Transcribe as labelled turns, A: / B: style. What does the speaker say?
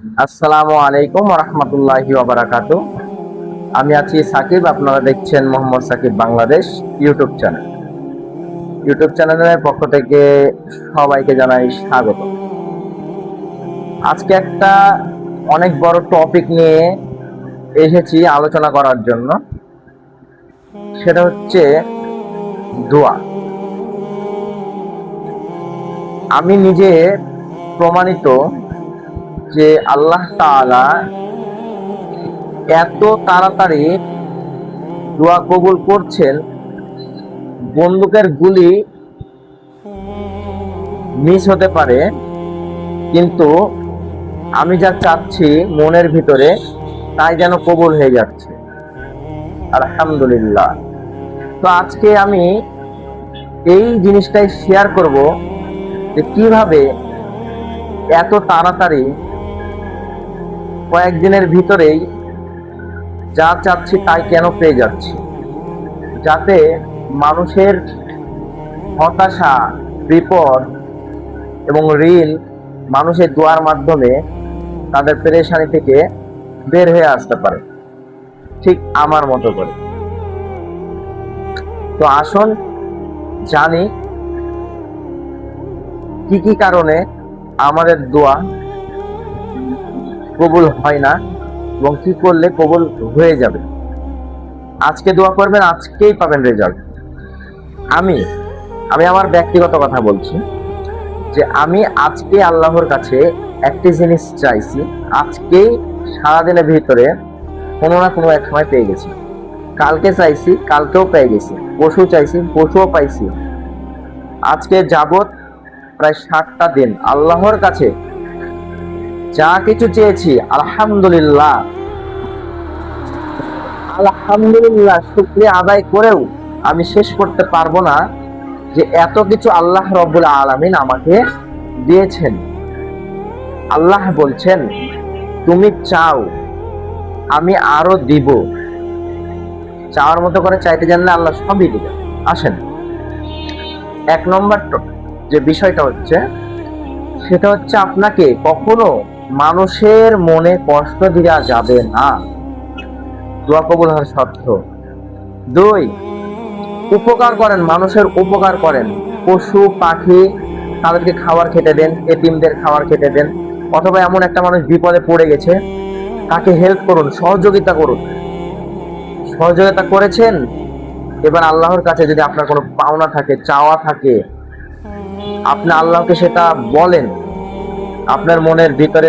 A: আসসালামু আলাইকুম রহমতুল্লাহি ওয়া বারাকাতুহু। আমি আছি সাকিব, আপনারা দেখছেন মোহাম্মদ সাকিব বাংলাদেশ ইউটিউব চ্যানেলের পক্ষ থেকে সবাইকে জানাই স্বাগত। আজকে একটা অনেক বড় টপিক নিয়ে এসেছি আলোচনা করার জন্য। সেটা হচ্ছে দোয়া। আমি নিজে প্রমাণিত যে আল্লাহ তাআলা এত তাড়াতাড়ি দোয়া কবুল করছেন, বন্দুকের গুলি মিস হতে পারে, কিন্তু আমি যা চাচ্ছি মনের ভিতরে তাই যেন কবুল হয়ে যাচ্ছে। আলহামদুলিল্লাহ। তো আজকে আমি এই জিনিসটাই শেয়ার করব যে কিভাবে এত তাড়াতাড়ি কয়েকদিনের ভিতরেই যা চাচ্ছি তাই কেন পেয়ে যাচ্ছি, যাতে মানুষের হতাশা, বিপদ এবং ঋণ মানুষের দোয়ার মাধ্যমে তাদের পেরেশানি থেকে বের হয়ে আসতে পারে, ঠিক আমার মতো করে। তো আসুন জানি কি কি কারণে আমাদের দোয়া কবুল হয় না এবং কি করলে কবুল হয়ে যাবে। আজকে দোয়া করবেন, আজকেই পাবেন রেজাল্ট। আমি আমি আমার ব্যক্তিগত কথা বলছি যে আমি আজকে আল্লাহর কাছে একটি জিনিস চাইছি, আজকেই সারাদিনের ভিতরে কোনো না কোনো এক সময় পেয়ে গেছি। কালকে চাইছি, কালকেও পেয়ে গেছি। পরশু চাইছি, পরশুও পাইছি। আজকে যাবত প্রায় 7টা দিন আল্লাহর কাছে যা কিছু চেয়েছি, আলহামদুলিল্লাহ আলহামদুলিল্লাহ শুকরিয়া আদায় করেও আমি শেষ করতে পারবো না যে এত কিছু আল্লাহ রব্বুল আলামিন আমাকে দিয়েছেন। আল্লাহ বলছেন, তুমি চাও আমি আরো দিব। চাওয়ার মতো করে চাইতে জানলে আল্লাহ সবই দিবে। আসেন, 1 নম্বর যে বিষয়টা হচ্ছে সেটা হচ্ছে আপনাকে কখনো মানুষের মনে কষ্ট দেওয়া যাবে না, দোয়া কবুল হওয়ার শর্ত। 2, উপকার করেন, মানুষের উপকার করেন। পশু পাখি তাদেরকে খাবার খেতে দেন, এতিমদের খাবার খেতে দেন, অথবা এমন একটা মানুষ বিপদে পড়ে গেছে তাকে হেল্প করুন, সহযোগিতা করুন। সহযোগিতা করেছেন, এবার আল্লাহর কাছে যদি আপনার কোনো পাওনা থাকে, চাওয়া থাকে, আপনি আল্লাহকে সেটা বলেন, আপনার মনের ভিতরে